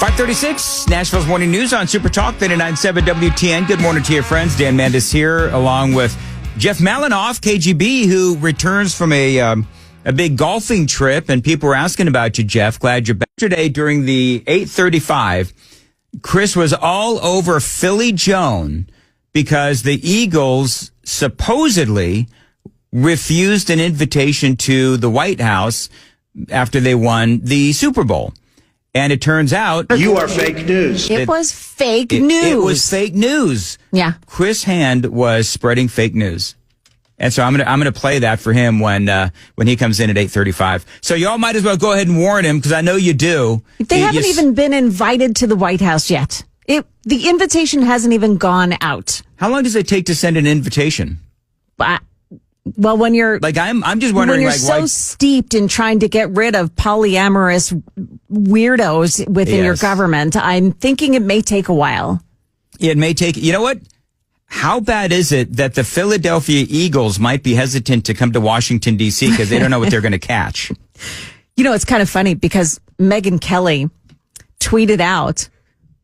536, Nashville's Morning News on Super Talk 99.7 WTN. Good morning to your friends. Dan Mandis here, along with Jeff Malinoff, KGB, who returns from a big golfing trip. And people were asking about you, Jeff. Glad you're back. Yesterday during the 8:35, Chris was all over Philly Joan because the Eagles supposedly refused an invitation to the White House after they won the Super Bowl. And it turns out... You are fake news. It was fake news. It was fake news. Yeah. Chris Hand was spreading fake news. And so I'm gonna play that for him when he comes in at 8:35. So y'all might as well go ahead and warn him, because I know you do. They haven't even been invited to the White House yet. The invitation hasn't even gone out. How long does it take to send an invitation? Well, when you're I'm just wondering, when you're so steeped in trying to get rid of polyamorous weirdos within your government, I'm thinking it may take a while. It may take. You know what? How bad is it that the Philadelphia Eagles might be hesitant to come to Washington, D.C. because they don't know what they're going to catch? You know, it's kind of funny because Megyn Kelly tweeted out,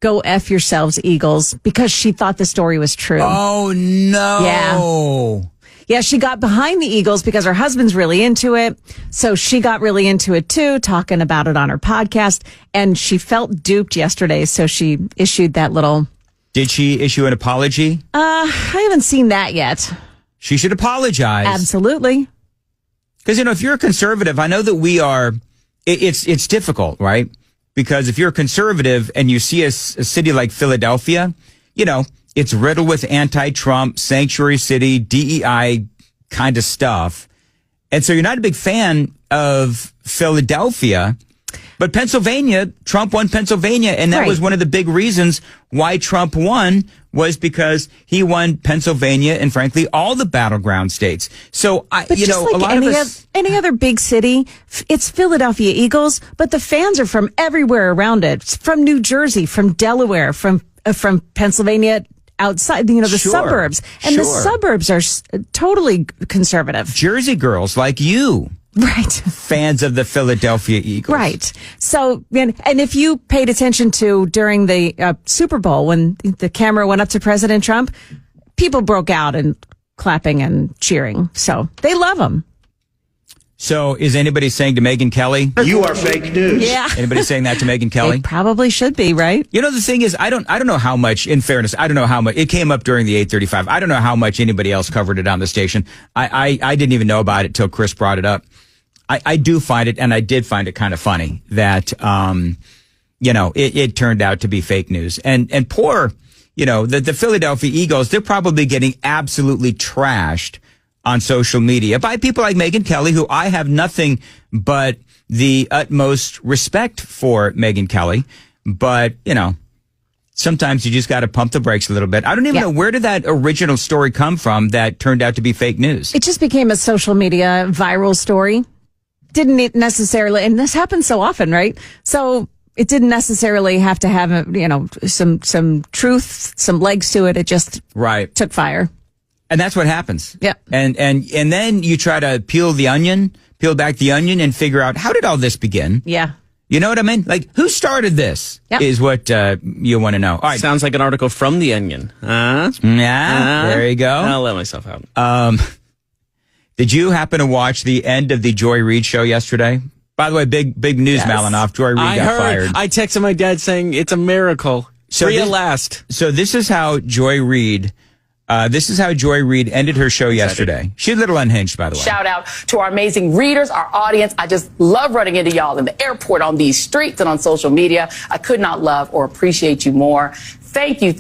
"Go F yourselves, Eagles," because she thought the story was true. Oh, no. Yeah. Yeah, she got behind the Eagles because her husband's really into it. So she got really into it too, talking about it on her podcast. And she felt duped yesterday. So she issued that little... Did she issue an apology? I haven't seen that yet. She should apologize. Absolutely. Because, if you're a conservative, I know that we are... It's difficult, right? Because if you're a conservative and you see a city like Philadelphia, it's riddled with anti-Trump, sanctuary city, DEI kind of stuff. And so you're not a big fan of Philadelphia. But Pennsylvania, Trump won Pennsylvania. And that was one of the big reasons why Trump won, was because he won Pennsylvania and, frankly, all the battleground states. So, a lot of any other big city, it's Philadelphia Eagles, but the fans are from everywhere around it. From New Jersey, from Delaware, from Pennsylvania, outside, the suburbs. And the suburbs are totally conservative. Jersey girls like you. Right. Fans of the Philadelphia Eagles. Right. So, and if you paid attention to during the Super Bowl, when the camera went up to President Trump, people broke out and clapping and cheering. So they love him. So is anybody saying to Megyn Kelly, you are fake news? Yeah. Anybody saying that to Megyn Kelly? They probably should be, right? The thing is, I don't know how much, in fairness, I don't know how much, it came up during the 8:35. I don't know how much anybody else covered it on the station. I didn't even know about it till Chris brought it up. I do find it, and I did find it kind of funny that, it turned out to be fake news. And poor, the Philadelphia Eagles, they're probably getting absolutely trashed on social media by people like Megyn Kelly, who I have nothing but the utmost respect for Megyn Kelly. But, sometimes you just got to pump the brakes a little bit. I don't even know, where did that original story come from that turned out to be fake news? It just became a social media viral story. Didn't necessarily, and this happens so often, right? So it didn't necessarily have to have, some truth, some legs to it. It just took fire. And that's what happens. Yeah. And then you try to peel back the onion and figure out, how did all this begin? Yeah. You know what I mean? Like, who started this is what you want to know. All right. Sounds like an article from The Onion. There you go. I'll let myself out. Did you happen to watch the end of the Joy Reid show yesterday? By the way, big news, Malinoff. Joy Reid got fired. I texted my dad saying it's a miracle. Free at last. So this is how Joy Reid ended her show yesterday. She's a little unhinged, by the way. Shout out to our amazing readers, our audience. I just love running into y'all in the airport, on these streets, and on social media. I could not love or appreciate you more. Thank you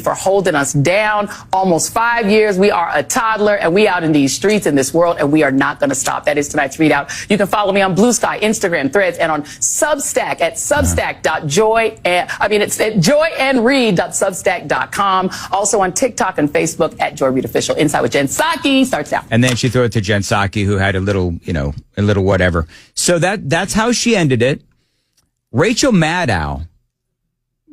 for holding us down. Almost 5 years. We are a toddler, and we out in these streets in this world, and we are not going to stop. That is tonight's readout. You can follow me on Blue Sky, Instagram, Threads, and on Substack at substack.joy. It's at joyandread.substack.com. Also on TikTok and Facebook at Joy Reid Official. Inside with Jen Psaki starts out. And then she threw it to Jen Psaki, who had a little whatever. So that's how she ended it. Rachel Maddow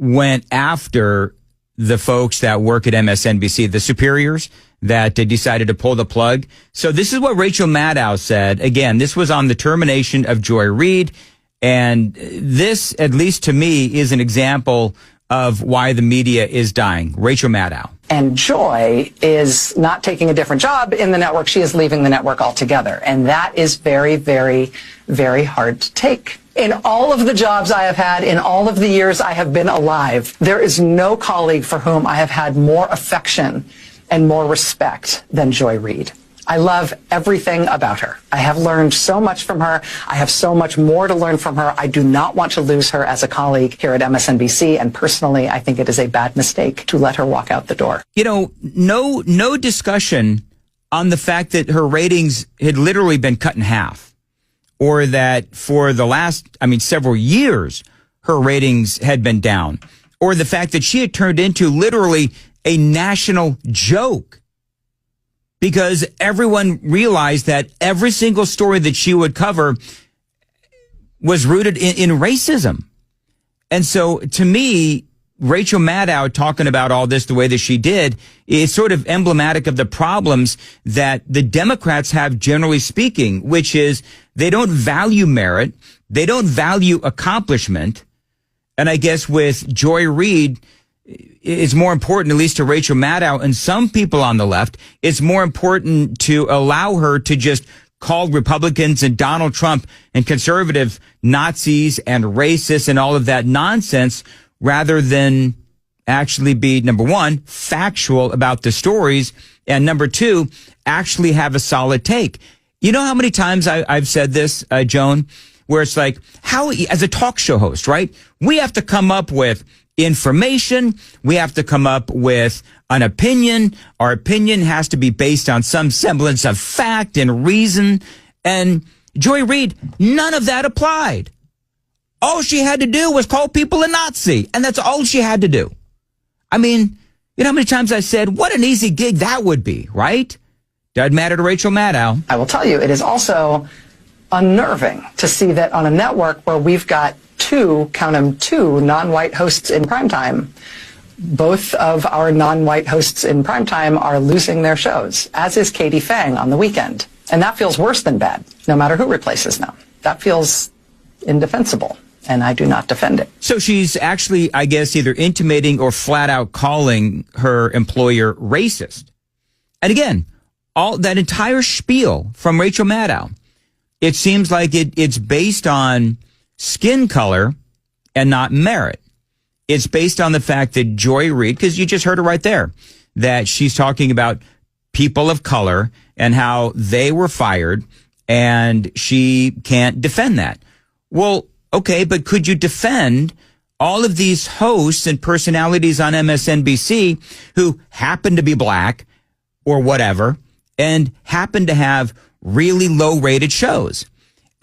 went after the folks that work at MSNBC, the superiors that decided to pull the plug. So this is what Rachel Maddow said. Again, this was on the termination of Joy Reid. And this, at least to me, is an example of why the media is dying. Rachel Maddow. And Joy is not taking a different job in the network. She is leaving the network altogether. And that is very, very, very hard to take. In all of the jobs I have had, in all of the years I have been alive, there is no colleague for whom I have had more affection and more respect than Joy Reid. I love everything about her. I have learned so much from her. I have so much more to learn from her. I do not want to lose her as a colleague here at MSNBC. And personally, I think it is a bad mistake to let her walk out the door. You know, no discussion on the fact that her ratings had literally been cut in half, or that for the last, several years, her ratings had been down, or the fact that she had turned into literally a national joke. Because everyone realized that every single story that she would cover was rooted in racism. And so to me, Rachel Maddow talking about all this the way that she did is sort of emblematic of the problems that the Democrats have, generally speaking, which is they don't value merit. They don't value accomplishment. And I guess with Joy Reid, it's more important, at least to Rachel Maddow and some people on the left, it's more important to allow her to just call Republicans and Donald Trump and conservative Nazis and racists and all of that nonsense, rather than actually be, number one, factual about the stories, and number two, actually have a solid take. You know how many times I've said this, Joan, where it's like, how, as a talk show host, right? We have to come up with information. We have to come up with an opinion. Our opinion has to be based on some semblance of fact and reason. And Joy Reid, none of that applied. All she had to do was call people a Nazi, and that's all she had to do. You know how many times I said, what an easy gig that would be, right? Doesn't matter to Rachel Maddow. I will tell you, it is also unnerving to see that on a network where we've got two non-white hosts in primetime, both of our non-white hosts in primetime are losing their shows, as is Katie Fang on the weekend. And that feels worse than bad, no matter who replaces them. That feels indefensible, and I do not defend it. So she's actually, I guess, either intimating or flat out calling her employer racist. And again, all that entire spiel from Rachel Maddow, it seems like it's based on skin color and not merit. It's based on the fact that Joy Reid, because you just heard her right there, that she's talking about people of color and how they were fired, and she can't defend that. Well, okay, but could you defend all of these hosts and personalities on MSNBC who happen to be black or whatever and happen to have really low rated shows?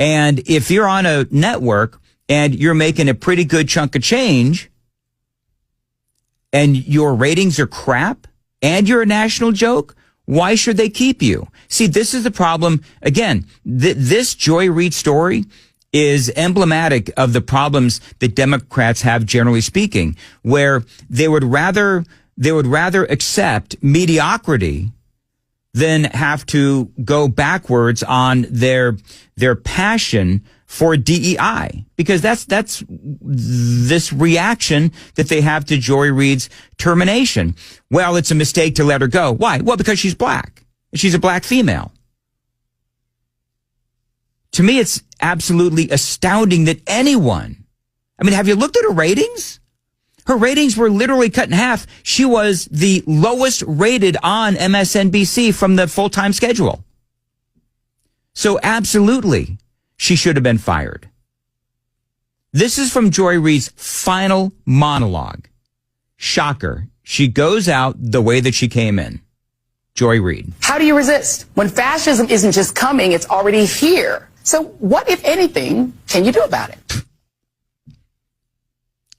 And if you're on a network and you're making a pretty good chunk of change and your ratings are crap and you're a national joke, why should they keep you? See, this is the problem. Again, this Joy Reid story is emblematic of the problems that Democrats have, generally speaking, where they would rather accept mediocrity than have to go backwards on their passion for DEI, because that's this reaction that they have to Joy Reid's termination. Well, it's a mistake to let her go. Why? Well, because she's black. She's a black female. To me, it's absolutely astounding that anyone, have you looked at her ratings? Her ratings were literally cut in half. She was the lowest rated on MSNBC from the full-time schedule. So absolutely, she should have been fired. This is from Joy Reid's final monologue. Shocker. She goes out the way that she came in. Joy Reid. How do you resist when fascism isn't just coming, it's already here? So what, if anything, can you do about it?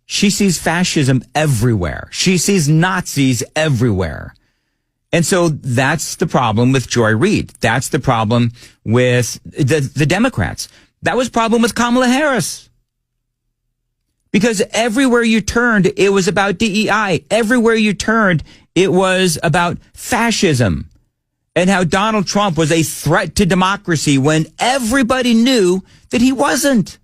She sees fascism everywhere. She sees Nazis everywhere. And so that's the problem with Joy Reid. That's the problem with the Democrats. That was the problem with Kamala Harris. Because everywhere you turned, it was about DEI. Everywhere you turned, it was about fascism and how Donald Trump was a threat to democracy when everybody knew that he wasn't.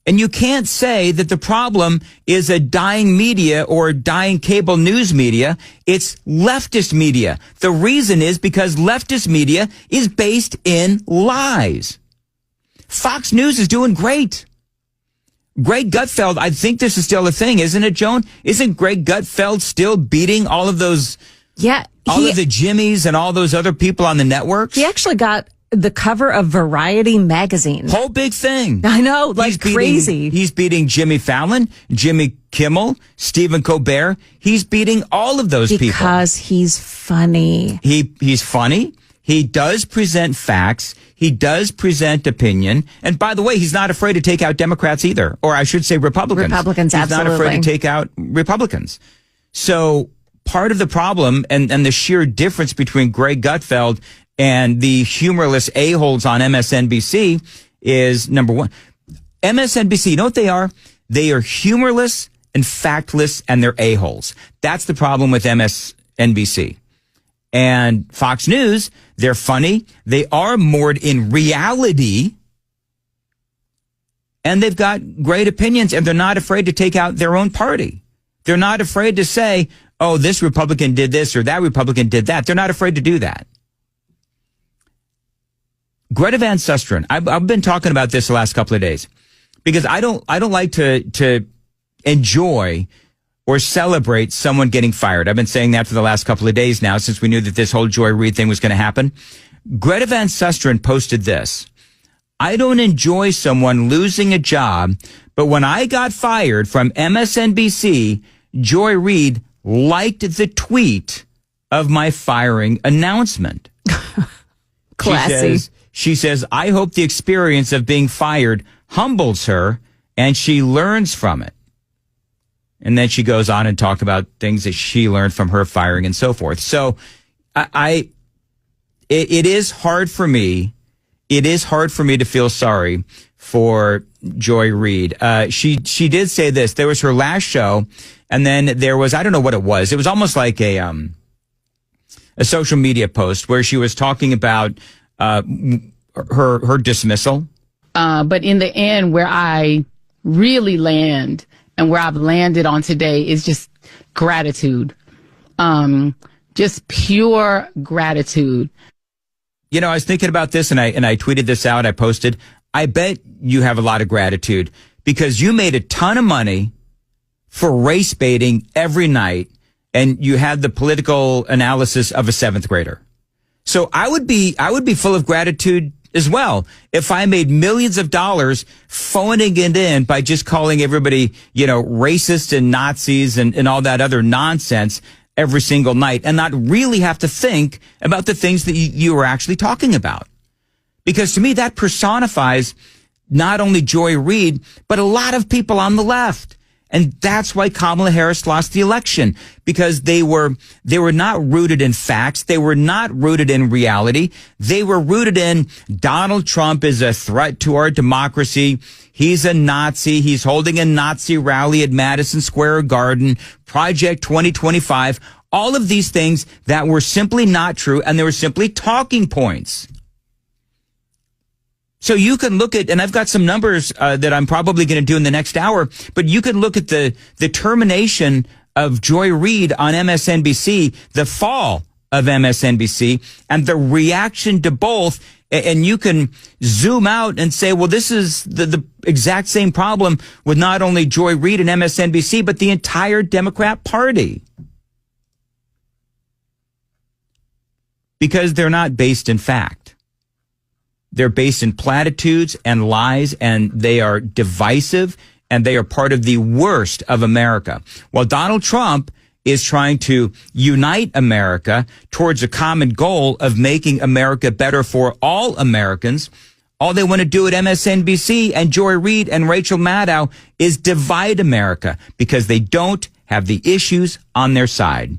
And you can't say that the problem is a dying media or dying cable news media. It's leftist media. The reason is because leftist media is based in lies. Fox News is doing great. Greg Gutfeld, I think this is still a thing, isn't it, Joan? Isn't Greg Gutfeld still beating all of those, all of the Jimmys and all those other people on the networks? He actually got the cover of Variety magazine. Whole big thing. I know, like crazy. He's beating Jimmy Fallon, Jimmy Kimmel, Stephen Colbert. He's beating all of those people. Because he's funny. He's funny. He does present facts. He does present opinion. And by the way, he's not afraid to take out Democrats either. Or I should say Republicans. Republicans, absolutely. He's not afraid to take out Republicans. So part of the problem and the sheer difference between Greg Gutfeld and the humorless a-holes on MSNBC is, number one, MSNBC, you know what they are? They are humorless and factless, and they're a-holes. That's the problem with MSNBC. And Fox News, they're funny. They are moored in reality. And they've got great opinions, and they're not afraid to take out their own party. They're not afraid to say, oh, this Republican did this or that Republican did that. They're not afraid to do that. Greta Van Susteren, I've been talking about this the last couple of days because I don't like to enjoy or celebrate someone getting fired. I've been saying that for the last couple of days now since we knew that this whole Joy Reid thing was going to happen. Greta Van Susteren posted this. I don't enjoy someone losing a job, but when I got fired from MSNBC, Joy Reid liked the tweet of my firing announcement. Classy. She says, I hope the experience of being fired humbles her and she learns from it. And then she goes on and talk about things that she learned from her firing and so forth. So it is hard for me. It is hard for me to feel sorry for Joy Reid. She did say this. There was her last show, and then there was, I don't know what it was. It was almost like a social media post where she was talking about her dismissal. But in the end, where I really land and where I've landed on today is just gratitude. Just pure gratitude. You know, I was thinking about this and I tweeted this out. I posted, I bet you have a lot of gratitude because you made a ton of money for race baiting every night and you had the political analysis of a seventh grader. So I would be full of gratitude as well if I made millions of dollars phoning it in by just calling everybody, you know, racist and Nazis and all that other nonsense every single night and not really have to think about the things that you were actually talking about. Because to me, that personifies not only Joy Reid, but a lot of people on the left. And that's why Kamala Harris lost the election, because they were not rooted in facts. They were not rooted in reality. They were rooted in Donald Trump is a threat to our democracy. He's a Nazi. He's holding a Nazi rally at Madison Square Garden, Project 2025. All of these things that were simply not true, and they were simply talking points. So you can look at, and I've got some numbers that I'm probably going to do in the next hour, but you can look at the termination of Joy Reid on MSNBC, the fall of MSNBC, and the reaction to both, and you can zoom out and say, well, this is the exact same problem with not only Joy Reid and MSNBC, but the entire Democrat Party. Because they're not based in fact. They're based in platitudes and lies, and they are divisive, and they are part of the worst of America. While Donald Trump is trying to unite America towards a common goal of making America better for all Americans, all they want to do at MSNBC and Joy Reid and Rachel Maddow is divide America because they don't have the issues on their side.